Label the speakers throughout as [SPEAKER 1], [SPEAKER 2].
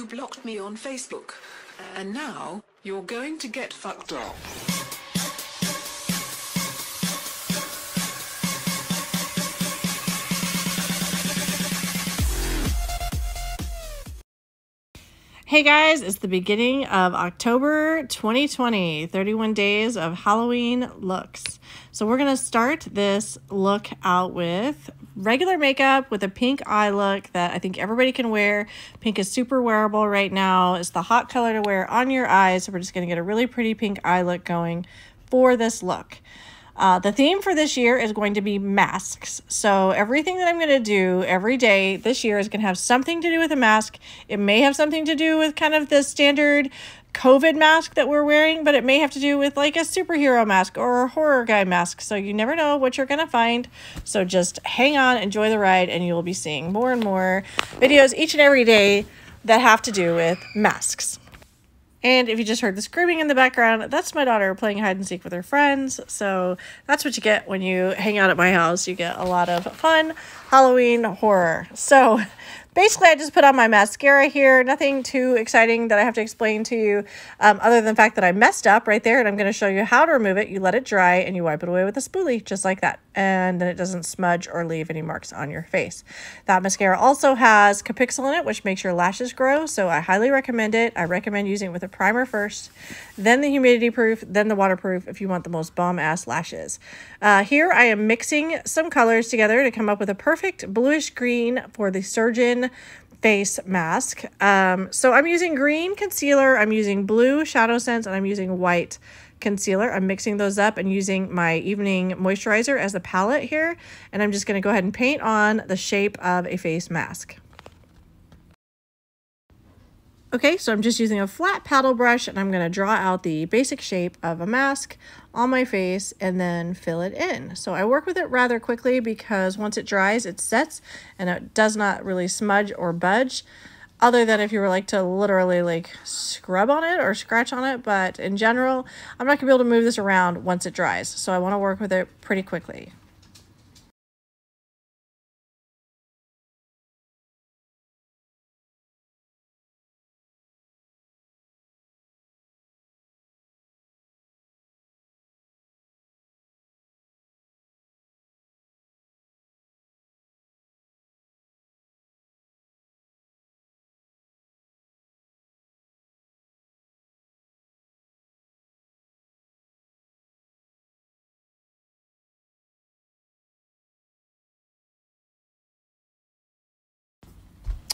[SPEAKER 1] You blocked me on Facebook. And now, you're going to get fucked up.
[SPEAKER 2] Hey guys, it's the beginning of October 2020, 31 days of Halloween looks. So we're going to start this look out with regular makeup with a pink eye look that I think everybody can wear. Pink is super wearable right now. It's the hot color to wear on your eyes. So we're just going to get a really pretty pink eye look going for this look. The theme for this year is going to be masks. So everything that I'm going to do every day this year is going to have something to do with a mask. It may have something to do with kind of the standard COVID mask that we're wearing, but it may have to do with like a superhero mask or a horror guy mask. So you never know what you're going to find. So just hang on, enjoy the ride, and you'll be seeing more and more videos each and every day that have to do with masks. And if you just heard the screaming in the background, that's my daughter playing hide and seek with her friends. So that's what you get when you hang out at my house. You get a lot of fun Halloween horror. So basically, I just put on my mascara here. Nothing too exciting that I have to explain to you other than the fact that I messed up right there. And I'm going to show you how to remove it. You let it dry and you wipe it away with a spoolie just like that. And then it doesn't smudge or leave any marks on your face. That mascara also has Capixyl in it, which makes your lashes grow. So I highly recommend it. I recommend using it with a primer first, then the humidity proof, then the waterproof if you want the most bomb-ass lashes. Here I am mixing some colors together to come up with a perfect bluish green for the Surgeon face mask. So I'm using green concealer, I'm using blue Shadow Sense, and I'm using white concealer. I'm mixing those up and using my evening moisturizer as the palette here. And I'm just going to go ahead and paint on the shape of a face mask. Okay, so I'm just using a flat paddle brush and I'm going to draw out the basic shape of a mask on my face and then fill it in. So I work with it rather quickly because once it dries, it sets and it does not really smudge or budge, other than if you were like to literally like scrub on it or scratch on it. But in general, I'm not gonna be able to move this around once it dries. So I want to work with it pretty quickly.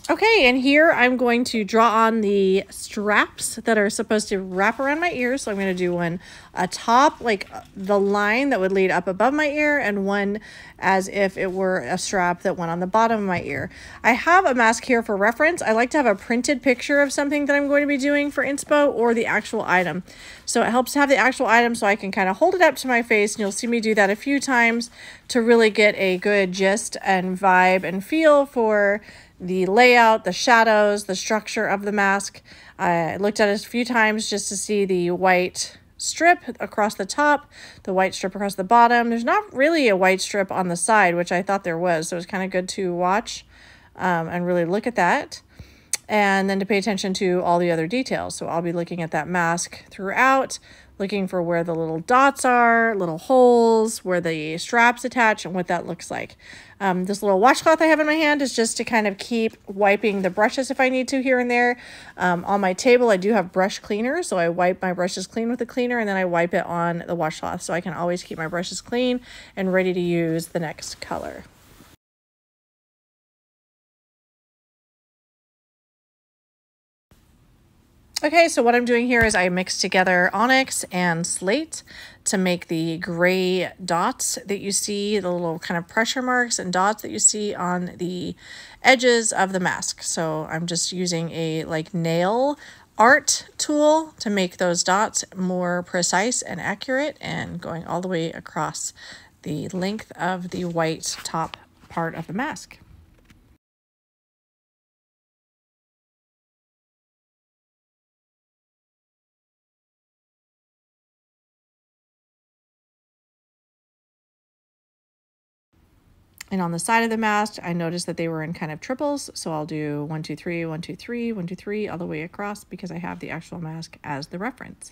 [SPEAKER 2] Okay, and here I'm going to draw on the straps that are supposed to wrap around my ears. So I'm going to do one atop, like the line that would lead up above my ear, and one as if it were a strap that went on the bottom of my ear. I have a mask here for reference. I like to have a printed picture of something that I'm going to be doing for inspo or the actual item. So it helps to have the actual item so I can kind of hold it up to my face, and you'll see me do that a few times to really get a good gist and vibe and feel for the layout, the shadows, the structure of the mask. I looked at it a few times just to see the white strip across the top, the white strip across the bottom. There's not really a white strip on the side, which I thought there was. So it was kind of good to watch and really look at that. And then to pay attention to all the other details. So I'll be looking at that mask throughout, looking for where the little dots are, little holes, where the straps attach, and what that looks like. This little washcloth I have in my hand is just to kind of keep wiping the brushes if I need to here and there. On my table, I do have brush cleaner, so I wipe my brushes clean with the cleaner, and then I wipe it on the washcloth, so I can always keep my brushes clean and ready to use the next color. Okay, so what I'm doing here is I mixed together Onyx and Slate to make the gray dots that you see, the little kind of pressure marks and dots that you see on the edges of the mask. So I'm just using a like nail art tool to make those dots more precise and accurate, and going all the way across the length of the white top part of the mask. And on the side of the mask, I noticed that they were in kind of triples. So I'll do 1, 2, 3, 1, 2, 3, 1, 2, 3 all the way across because I have the actual mask as the reference.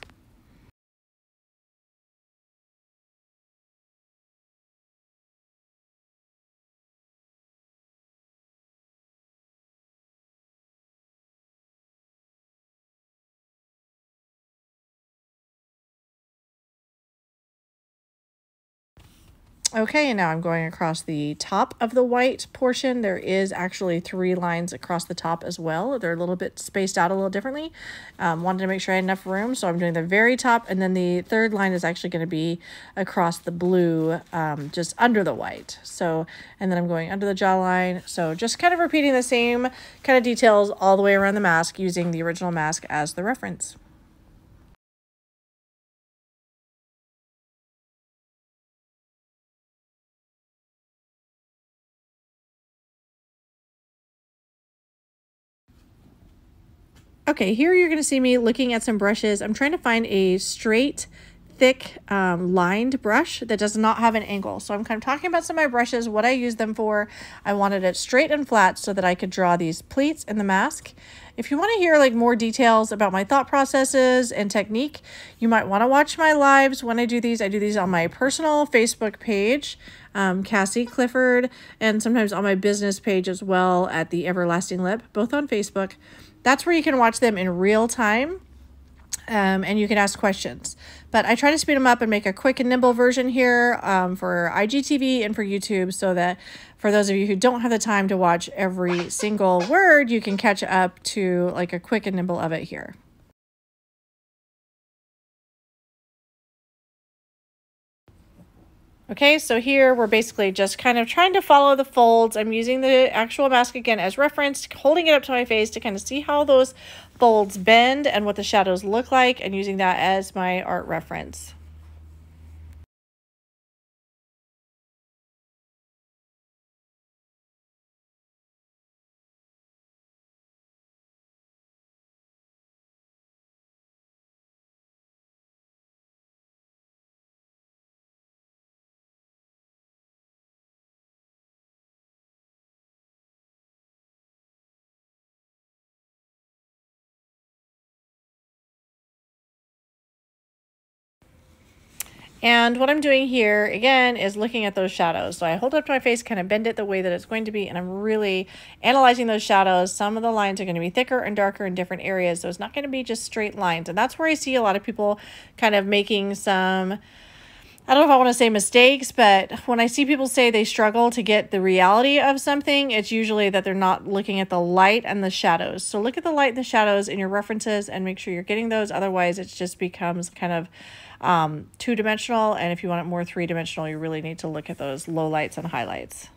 [SPEAKER 2] Okay, and now I'm going across the top of the white portion. There is actually 3 lines across the top as well. They're a little bit spaced out a little differently. Wanted to make sure I had enough room, so I'm doing the very top, and then the 3rd line is actually going to be across the blue, just under the white. So, and then I'm going under the jawline. So just kind of repeating the same kind of details all the way around the mask using the original mask as the reference. Okay, here you're going to see me looking at some brushes. I'm trying to find a straight, thick, lined brush that does not have an angle. So I'm kind of talking about some of my brushes, what I use them for. I wanted it straight and flat so that I could draw these pleats in the mask. If you want to hear like more details about my thought processes and technique, you might want to watch my lives when I do these. I do these on my personal Facebook page, Cassie Clifford, and sometimes on my business page as well at The Everlasting Lip, both on Facebook. That's where you can watch them in real time. And you can ask questions. But I try to speed them up and make a quick and nimble version here for IGTV and for YouTube so that for those of you who don't have the time to watch every single word, you can catch up to like a quick and nimble of it here. Okay, so here we're basically just kind of trying to follow the folds. I'm using the actual mask again as reference, holding it up to my face to kind of see how those folds bend and what the shadows look like, and using that as my art reference. And what I'm doing here, again, is looking at those shadows. So I hold it up to my face, kind of bend it the way that it's going to be, and I'm really analyzing those shadows. Some of the lines are going to be thicker and darker in different areas, so it's not going to be just straight lines. And that's where I see a lot of people kind of making some, I don't know if I want to say mistakes, but when I see people say they struggle to get the reality of something, it's usually that they're not looking at the light and the shadows. So look at the light and the shadows in your references and make sure you're getting those. Otherwise, it just becomes kind of two-dimensional, and if you want it more three-dimensional, you really need to look at those lowlights and highlights.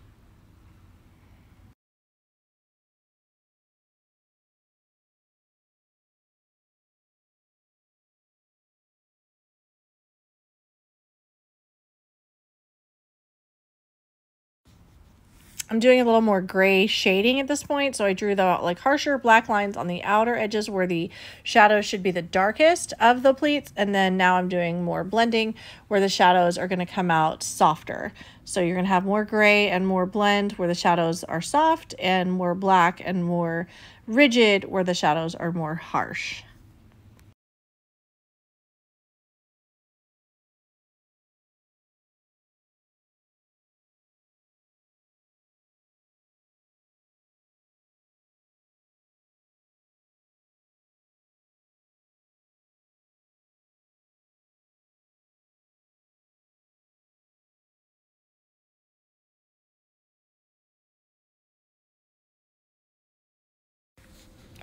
[SPEAKER 2] I'm doing a little more gray shading at this point, so I drew the like harsher black lines on the outer edges where the shadows should be the darkest of the pleats, and then now I'm doing more blending where the shadows are going to come out softer. So you're going to have more gray and more blend where the shadows are soft, and more black and more rigid where the shadows are more harsh.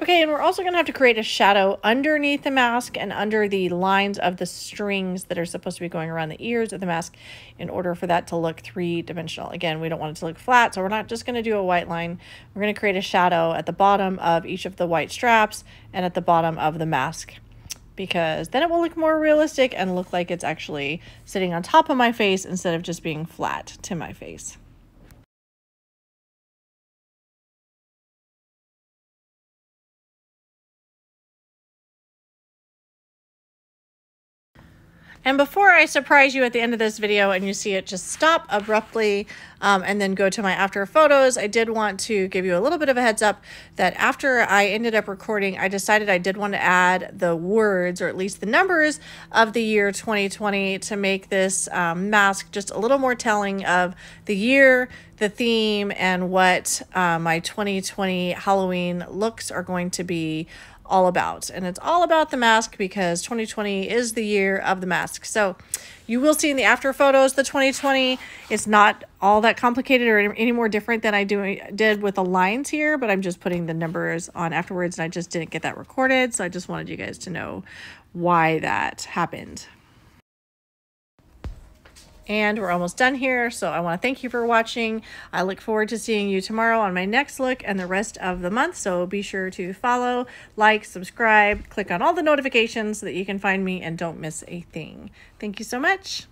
[SPEAKER 2] Okay, and we're also going to have to create a shadow underneath the mask and under the lines of the strings that are supposed to be going around the ears of the mask in order for that to look three-dimensional. Again, we don't want it to look flat, so we're not just going to do a white line. We're going to create a shadow at the bottom of each of the white straps and at the bottom of the mask, because then it will look more realistic and look like it's actually sitting on top of my face instead of just being flat to my face. And before I surprise you at the end of this video and you see it just stop abruptly and then go to my after photos, I did want to give you a little bit of a heads up that after I ended up recording, I decided I did want to add the words, or at least the numbers, of the year 2020 to make this mask just a little more telling of the year, the theme, and what my 2020 Halloween looks are going to be all about. And it's all about the mask because 2020 is the year of the mask. So you will see in the after photos the 2020. It's not all that complicated or any more different than I did with the lines here, but I'm just putting the numbers on afterwards, and I just didn't get that recorded. So I just wanted you guys to know why that happened. And we're almost done here, so I want to thank you for watching. I look forward to seeing you tomorrow on my next look and the rest of the month, so be sure to follow, like, subscribe, click on all the notifications so that you can find me and don't miss a thing. Thank you so much.